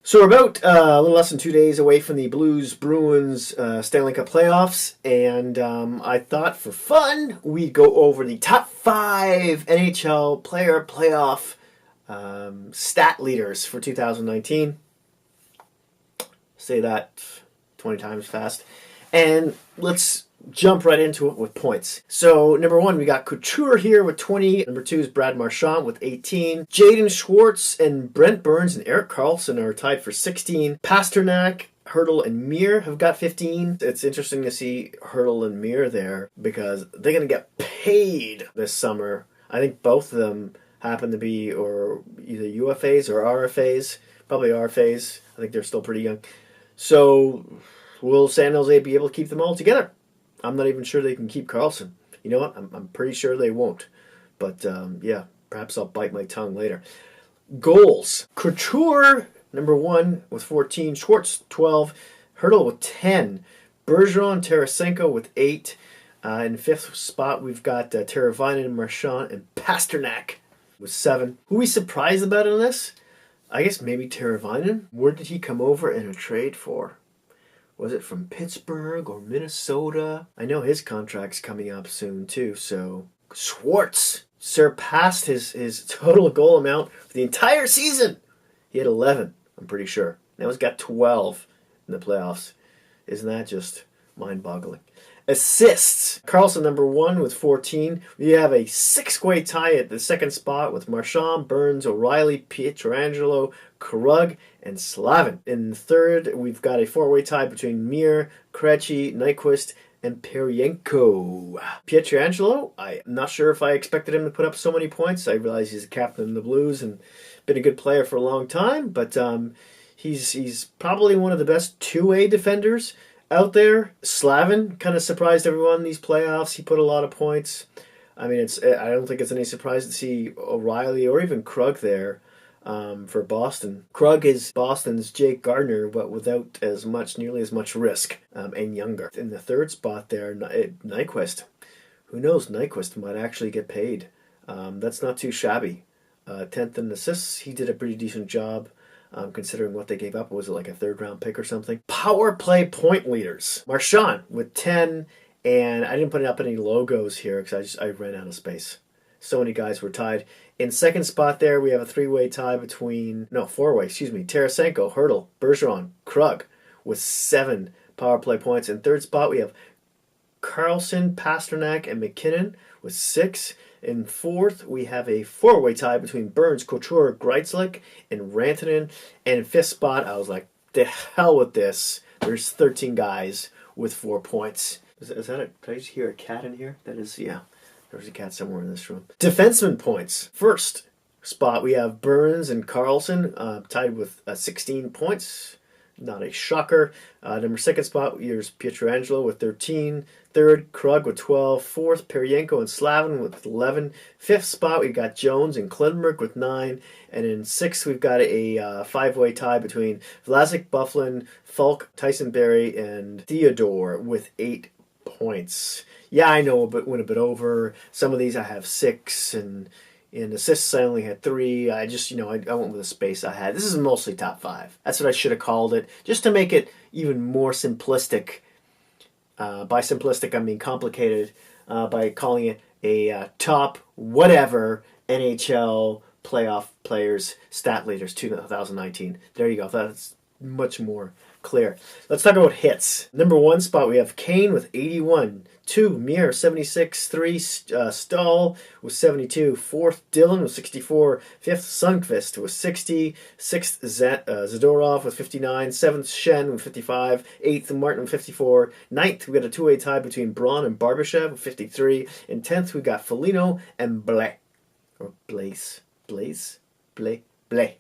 So we're about a little less than 2 days away from the Blues-Bruins Stanley Cup playoffs, and I thought for fun we'd go over the top 5 NHL player playoff stat leaders for 2019. Say that 20 times fast. And let's jump right into it with points. So, number 1, we got Couture here with 20. Number 2 is Brad Marchand with 18. Jaden Schwartz and Brent Burns and Erik Karlsson are tied for 16. Pasternak, Hurdle, and Mir have got 15. It's interesting to see Hurdle and Mir there because they're going to get paid this summer. I think both of them happen to be or either UFAs or RFAs. Probably RFAs. I think they're still pretty young. So, will San Jose be able to keep them all together? I'm not even sure they can keep Karlsson. You know what? I'm pretty sure they won't. But, yeah, perhaps I'll bite my tongue later. Goals. Couture, number 1 with 14. Schwartz, 12. Hurdle with 10. Bergeron, Tarasenko with 8. In 5th spot, we've got Teravainen, Marchand, and Pasternak with 7. Who are we surprised about in this? I guess maybe Teravainen. Where did he come over in a trade for? Was it from Pittsburgh or Minnesota? I know his contract's coming up soon too, so Schwartz surpassed his total goal amount for the entire season. He had 11, I'm pretty sure. Now he's got 12 in the playoffs. Isn't that just mind-boggling? Assists. Karlsson, number 1 with 14. We have a 6-way tie at the second spot with Marchand, Burns, O'Reilly, Pietrangelo, Krug, and Slavin. In third, we've got a 4-way tie between Mir, Krejci, Nyquist, and Peryenko. Pietrangelo, I'm not sure if I expected him to put up so many points. I realize he's a captain of the Blues and been a good player for a long time, but he's probably one of the best 2-way defenders out there. Slavin kind of surprised everyone in these playoffs. He put a lot of points. I mean, I don't think it's any surprise to see O'Reilly or even Krug there for Boston. Krug is Boston's Jake Gardner, but without nearly as much risk and younger. In the third spot there, Nyquist. Who knows? Nyquist might actually get paid. That's not too shabby. 10th in assists. He did a pretty decent job. Considering what they gave up. Was it like a 3rd-round pick or something? Power play point leaders. Marchand with 10, and I didn't put up any logos here because I ran out of space. So many guys were tied. In second spot there, we have a 4-way tie between... No, 4-way, excuse me. Tarasenko, Hurdle, Bergeron, Krug with 7 power play points. In third spot, we have Karlsson, Pasternak, and McKinnon with 6. In fourth, we have a 4-way tie between Burns, Couture, Greitzlik, and Rantanen. And in 5th spot, I was like, the hell with this. There's 13 guys with 4 points. Is that it? Did I just hear a cat in here? That is, yeah. There's a cat somewhere in this room. Defenseman points. First spot, we have Burns and Karlsson tied with 16 points. Not a shocker. Number 2nd spot, here's Pietrangelo with 13. 3rd, Krug with 12. 4th, Peryenko and Slavin with 11. 5th spot, we've got Jones and Klinberg with 9. And in 6th, we've got a 5-way tie between Vlasic, Bufflin, Falk, Tyson Berry, and Theodore with 8 points. Yeah, I know, but went a bit over. Some of these I have 6, and in assists, I only had 3. I just, I went with the space I had. This is mostly top 5. That's what I should have called it, just to make it even more simplistic. By simplistic, I mean complicated, by calling it a top whatever NHL playoff players stat leaders 2019. There you go. That's much more clear. Let's talk about hits. Number 1 spot, we have Kane with 81. 2, Mir, 76. 3, Stahl with 72. 4th, Dillon with 64. 5th, Sundqvist with 60. 6th, Zadorov with 59. 7th, Shen with 55. 8th, Martin with 54. 9th, we got a 2-way tie between Braun and Barbashev with 53. And 10th, we got Foligno and Blais. Or Blaise. Blaise? Blais? Blais.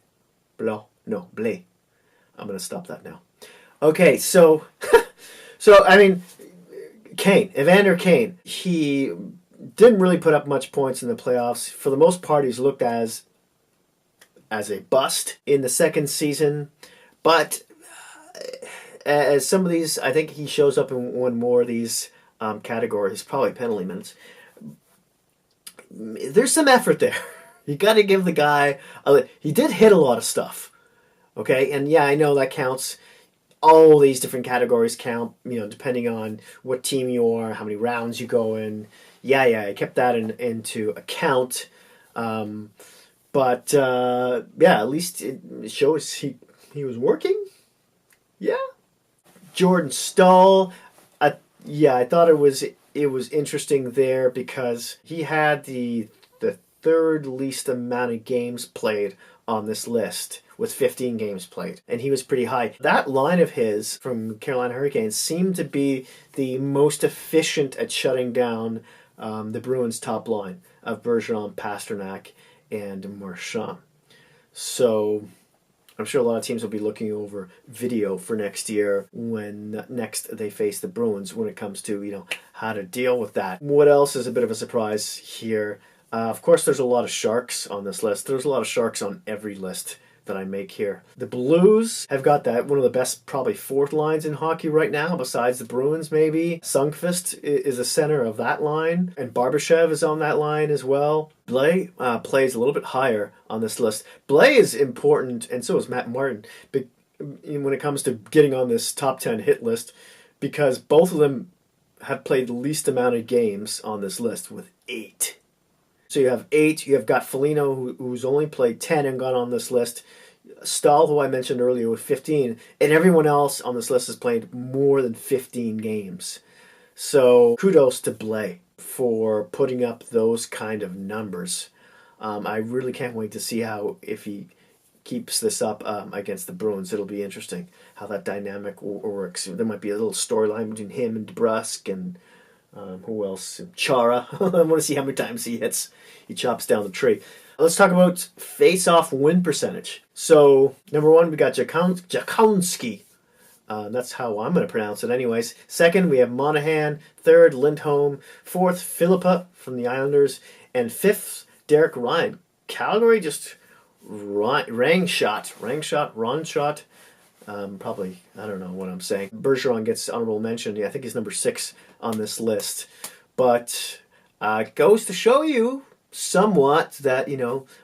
Blah. No, Blais. I'm going to stop that now. Okay, so I mean, Kane, Evander Kane, he didn't really put up much points in the playoffs. For the most part, he's looked as a bust in the second season. But as some of these, I think he shows up in one more of these categories, probably penalty minutes. There's some effort there. You got to give the guy... he did hit a lot of stuff. Okay, and yeah, I know that counts. All these different categories count, depending on what team you are, how many rounds you go in. Yeah, I kept that into account. But at least it shows he was working. Yeah. Jordan Stahl. I thought it was interesting there because he had the third least amount of games played on this list with 15 games played, and he was pretty high. That line of his from Carolina Hurricanes seemed to be the most efficient at shutting down the Bruins' top line of Bergeron, Pasternak, and Marchand. So I'm sure a lot of teams will be looking over video for next year when next they face the Bruins when it comes to, how to deal with that. What else is a bit of a surprise here? Of course, there's a lot of Sharks on this list. There's a lot of Sharks on every list that I make here. The Blues have got that one of the best, probably fourth lines in hockey right now, besides the Bruins maybe. Sundqvist is the center of that line, and Barbashev is on that line as well. Blais plays a little bit higher on this list. Blais is important, and so is Matt Martin, but when it comes to getting on this top 10 hit list, because both of them have played the least amount of games on this list with 8. So you have 8. You have got Foligno, who's only played 10 and got on this list. Stahl, who I mentioned earlier, with 15. And everyone else on this list has played more than 15 games. So kudos to Blais for putting up those kind of numbers. I really can't wait to see if he keeps this up against the Bruins. It'll be interesting how that dynamic works. There might be a little storyline between him and DeBrusk and who else? Chara. I want to see how many times he chops down the tree. Let's talk about Faceoff Win Percentage. So, number 1, we got Jakonski. That's how I'm going to pronounce it anyways. Second, we have Monahan. Third, Lindholm. Fourth, Philippa from the Islanders. And fifth, Derek Ryan. Calgary just rang shot. Probably, I don't know what I'm saying. Bergeron gets honorable mention. I think he's number 6 on this list. But it goes to show you somewhat that,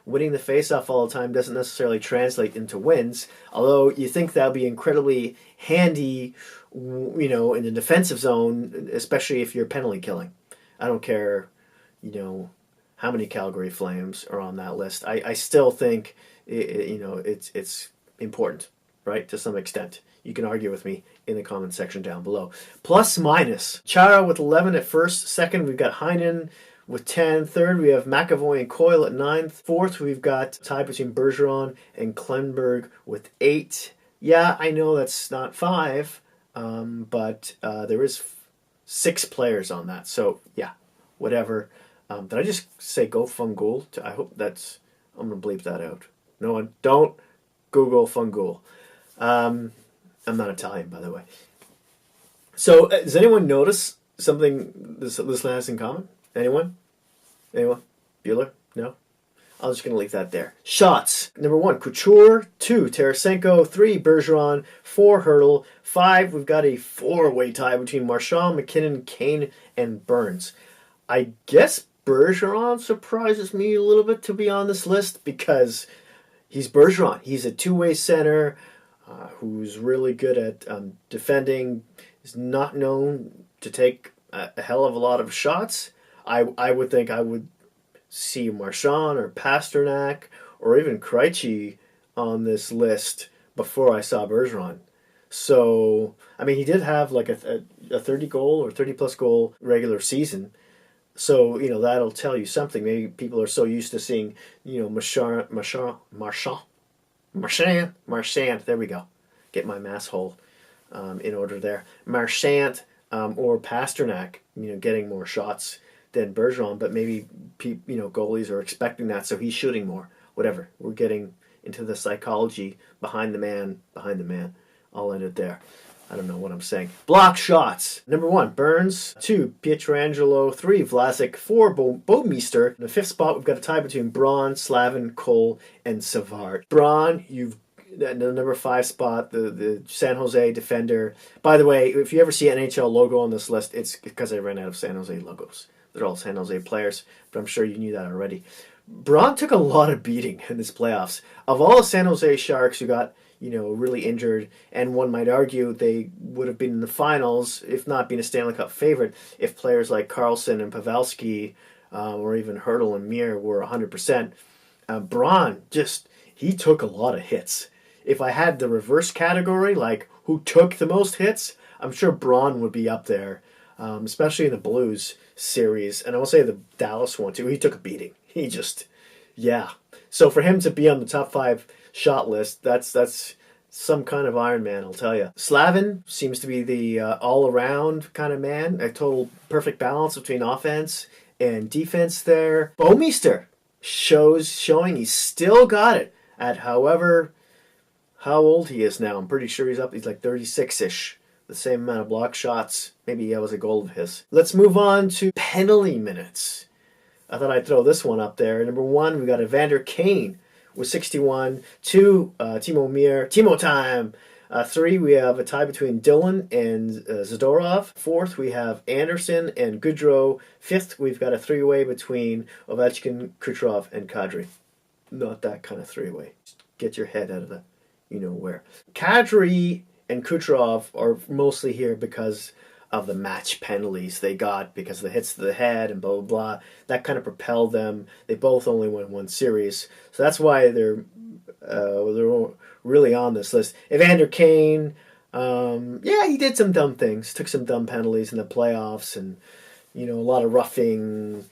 winning the faceoff all the time doesn't necessarily translate into wins. Although you think that would be incredibly handy, in the defensive zone, especially if you're penalty killing. I don't care, how many Calgary Flames are on that list. I still think, it's important. Right, to some extent. You can argue with me in the comment section down below. Plus minus. Chara with 11 at first. Second, we've got Heinen with 10. Third, we have McAvoy and Coyle at 9. Fourth, we've got a tie between Bergeron and Klenberg with 8. Yeah, I know that's not 5, but there is 6 players on that. So, yeah, whatever. Did I just say go Fungool? I hope I'm going to bleep that out. No, don't Google Fungool. I'm not Italian, by the way. So, does anyone notice something this has in common? Anyone? Bueller? No? I'm just going to leave that there. Shots. Number 1, Couture. 2, Tarasenko. 3, Bergeron. 4, Hurdle. 5, we've got a 4-way tie between Marchand, McKinnon, Kane, and Burns. I guess Bergeron surprises me a little bit to be on this list because he's Bergeron. He's a 2-way center who's really good at defending. Is not known to take a hell of a lot of shots. I would think I would see Marchand or Pasternak or even Krejci on this list before I saw Bergeron. So, I mean, he did have like a 30-goal or 30-plus goal regular season. So, that'll tell you something. Maybe people are so used to seeing, Marchand, there we go. Get my mass hole in order there. Marchand or Pasternak, getting more shots than Bergeron, but maybe, goalies are expecting that, so he's shooting more. Whatever. We're getting into the psychology behind the man. I'll end it there. I don't know what I'm saying. Block shots. Number 1, Burns. 2, Pietrangelo. 3, Vlasic. 4, Bouwmeester. In the 5th spot, we've got a tie between Braun, Slavin, Cole, and Savard. Braun, you've the number 5 spot, the San Jose defender. By the way, if you ever see an NHL logo on this list, it's because I ran out of San Jose logos. They're all San Jose players, but I'm sure you knew that already. Braun took a lot of beating in this playoffs. Of all the San Jose Sharks, you got really injured. And one might argue they would have been in the finals, if not being a Stanley Cup favorite, if players like Karlsson and Pavelski, or even Hurdle and Mir were 100%. Braun, he took a lot of hits. If I had the reverse category, like who took the most hits, I'm sure Braun would be up there, especially in the Blues series. And I will say the Dallas one, too. He took a beating. Yeah. So for him to be on the top 5 shot list, that's some kind of Iron Man, I'll tell you. Slavin seems to be the all-around kind of man, a total perfect balance between offense and defense there. Bouwmeester showing he's still got it at how old he is now. I'm pretty sure he's like 36-ish. The same amount of block shots. Maybe that was a goal of his. Let's move on to penalty minutes. I thought I'd throw this one up there. Number 1, we got Evander Kane with 61. 2, Timo time. 3, we have a tie between Dylan and Zadorov. 4th, we have Anderson and Goodrow. 5th, we've got a 3-way between Ovechkin, Kucherov, and Kadri. Not that kind of 3-way. Get your head out of the where. Kadri and Kucherov are mostly here because of the match penalties they got, because of the hits to the head and blah, blah, blah. That kind of propelled them. They both only won 1 series. So that's why they're really on this list. Evander Kane, he did some dumb things. Took some dumb penalties in the playoffs and, a lot of roughing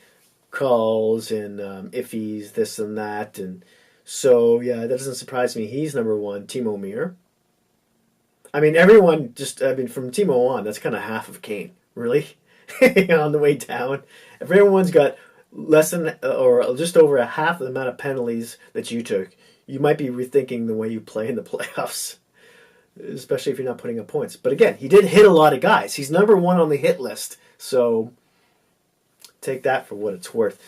calls and iffies, this and that. And so, yeah, that doesn't surprise me. He's number 1, Timo Mir. I mean, everyone from Timo on, that's kind of half of Kane, really, on the way down. If everyone's got less than or just over a half the amount of penalties that you took, you might be rethinking the way you play in the playoffs, especially if you're not putting up points. But again, he did hit a lot of guys. He's number 1 on the hit list, so take that for what it's worth.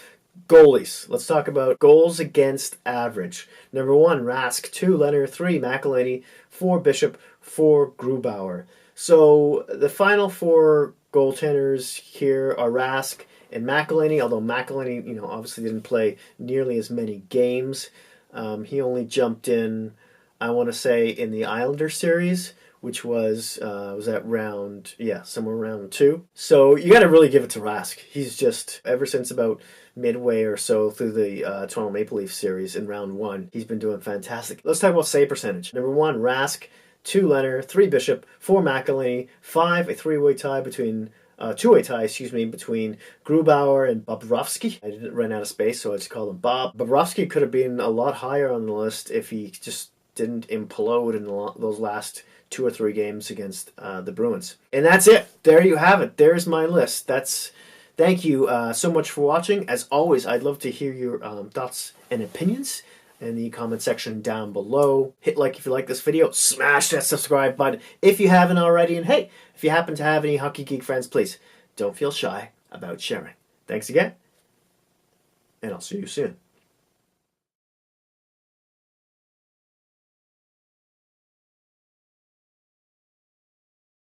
Goalies. Let's talk about goals against average. Number 1, Rask. 2, Leonard. 3, McElhinney. 4, Bishop. 4, Grubauer. So the final 4 goaltenders here are Rask and McElhinney, although McElhinney, obviously didn't play nearly as many games. He only jumped in, I want to say, in the Islander series, which was that round, somewhere around 2. So you got to really give it to Rask. He's just, ever since about midway or so through the Toronto Maple Leafs series in round 1, he's been doing fantastic. Let's talk about save percentage. Number 1, Rask. 2, Leonard. 3, Bishop. 4, McElhinney. 5, a 3-way tie between between Grubauer and Bobrovsky. I didn't run out of space, so I just called him Bob. Bobrovsky could have been a lot higher on the list if he just didn't implode in those last 2 or 3 games against the Bruins. And that's it. There you have it. There's my list. Thank you so much for watching. As always, I'd love to hear your thoughts and opinions in the comment section down below. Hit like if you like this video. Smash that subscribe button if you haven't already. And hey, if you happen to have any Hockey Geek friends, please don't feel shy about sharing. Thanks again, and I'll see you soon.